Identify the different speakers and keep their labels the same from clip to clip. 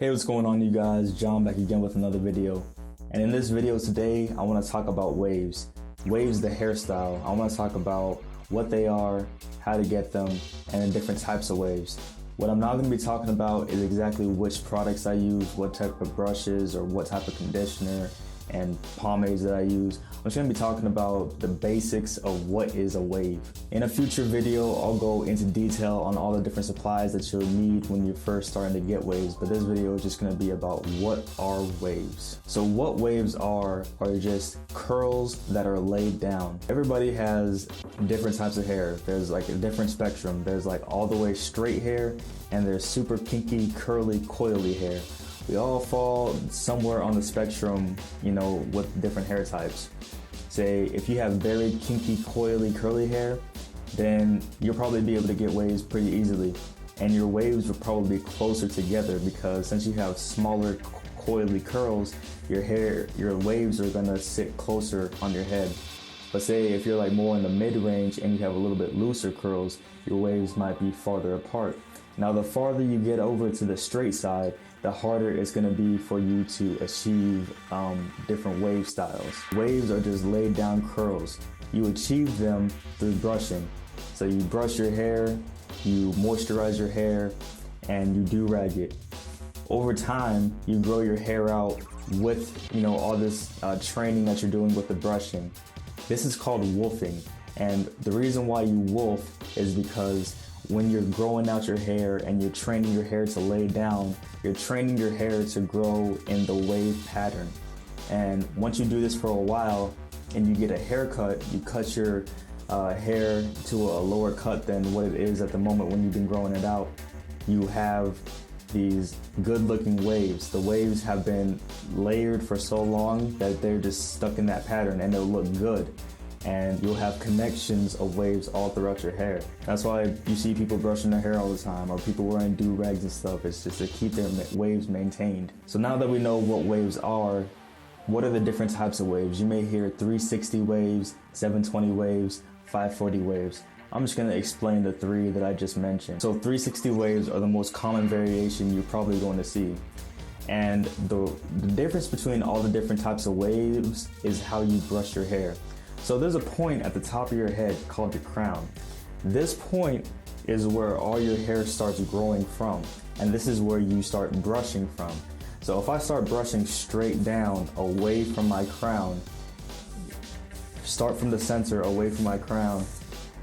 Speaker 1: Hey, what's going on, you guys? John back again with another video. And in this video today, I want to talk about waves. Waves, the hairstyle. I want to talk about what they are, how to get them, and the different types of waves. What I'm not going to be talking about is exactly which products I use, what type of brushes or what type of conditioner and pomades that I use. I'm just going to be talking about the basics of what is a wave. In a future video, I'll go into detail on all the different supplies that you'll need when you're first starting to get waves, but this video is just going to be about what are waves. So what waves are just curls that are laid down. Everybody has different types of hair. There's like a different spectrum. There's like all the way straight hair, and there's super kinky, curly, coily hair. We all fall somewhere on the spectrum, you know, with different hair types. Say, if you have very kinky, coily, curly hair, then you'll probably be able to get waves pretty easily. And your waves will probably be closer together because since you have smaller, coily curls, your waves are gonna sit closer on your head. But say if you're like more in the mid-range and you have a little bit looser curls, your waves might be farther apart. Now, the farther you get over to the straight side, the harder it's going to be for you to achieve different wave styles. Waves are just laid down curls. You achieve them through brushing. So you brush your hair, you moisturize your hair, and you do-rag it. Over time, you grow your hair out with, you know, all this training that you're doing with the brushing. This is called wulfing. And the reason why you wulf is because when you're growing out your hair and you're training your hair to lay down, you're training your hair to grow in the wave pattern. And once you do this for a while and you get a haircut, you cut your hair to a lower cut than what it is at the moment when you've been growing it out, you have these good looking waves. The waves have been layered for so long that they're just stuck in that pattern and they'll look good. And you'll have connections of waves all throughout your hair. That's why you see people brushing their hair all the time, or people wearing do-rags and stuff. It's just to keep their waves maintained. So now that we know what waves are, what are the different types of waves? You may hear 360 waves, 720 waves, 540 waves. I'm just gonna explain the three that I just mentioned. So 360 waves are the most common variation you're probably going to see. And the difference between all the different types of waves is how you brush your hair. So there's a point at the top of your head called your crown. This point is where all your hair starts growing from, and this is where you start brushing from. So if I start brushing straight down away from my crown, start from the center away from my crown,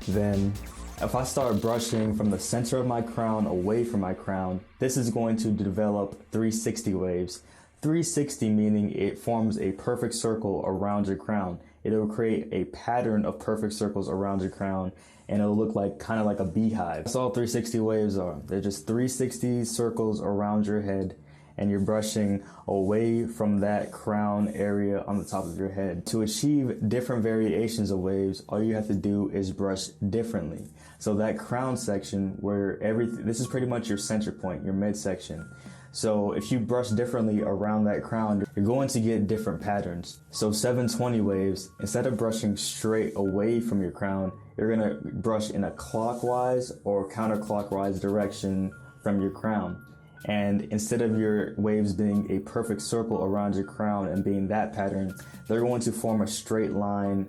Speaker 1: then if I start brushing from the center of my crown away from my crown, this is going to develop 360 waves. 360 meaning it forms a perfect circle around your crown. It'll create a pattern of perfect circles around your crown, and it'll look like kind of like a beehive. That's all 360 waves are. They're just 360 circles around your head, and you're brushing away from that crown area on the top of your head. To achieve different variations of waves, all you have to do is brush differently. So that crown section where this is pretty much your center point, your midsection. So if you brush differently around that crown, you're going to get different patterns. So 720 waves, instead of brushing straight away from your crown, you're gonna brush in a clockwise or counterclockwise direction from your crown. And instead of your waves being a perfect circle around your crown and being that pattern, they're going to form a straight line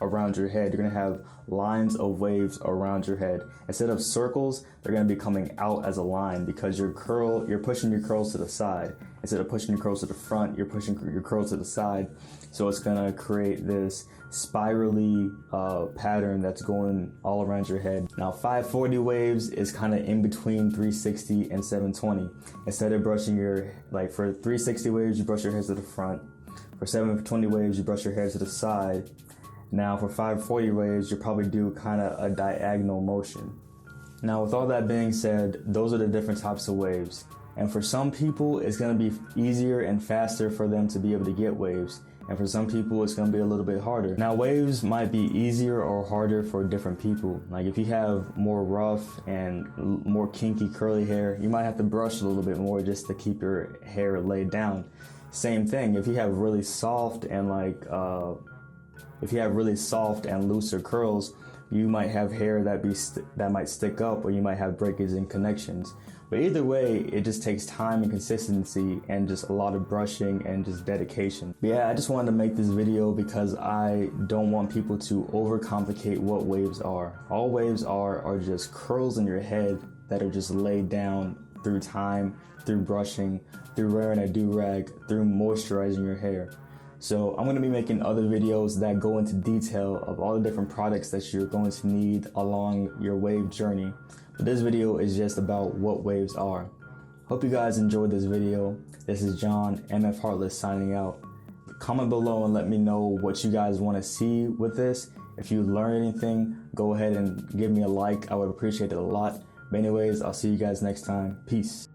Speaker 1: around your head. You're gonna have lines of waves around your head. Instead of circles, they're gonna be coming out as a line because you're pushing your curls to the side. Instead of pushing your curls to the front, you're pushing your curls to the side. So it's gonna create this spirally pattern that's going all around your head. Now 540 waves is kind of in between 360 and 720. Instead of brushing for 360 waves, you brush your hair to the front. For 720 waves, you brush your hair to the side. Now for 540 waves, you'll probably do kind of a diagonal motion. Now with all that being said, those are the different types of waves. And for some people, it's gonna be easier and faster for them to be able to get waves. And for some people, it's gonna be a little bit harder. Now waves might be easier or harder for different people. Like if you have more rough and more kinky curly hair, you might have to brush a little bit more just to keep your hair laid down. Same thing, if you have really soft and looser curls, you might have hair that might stick up, or you might have breakage in connections. But either way, it just takes time and consistency and just a lot of brushing and just dedication. But yeah, I just wanted to make this video because I don't want people to overcomplicate what waves are. All waves are just curls in your head that are just laid down through time, through brushing, through wearing a do-rag, through moisturizing your hair. So I'm going to be making other videos that go into detail of all the different products that you're going to need along your wave journey. But this video is just about what waves are. Hope you guys enjoyed this video. This is John, MF Heartless, signing out. Comment below and let me know what you guys want to see with this. If you learned anything, go ahead and give me a like. I would appreciate it a lot. But anyways, I'll see you guys next time. Peace.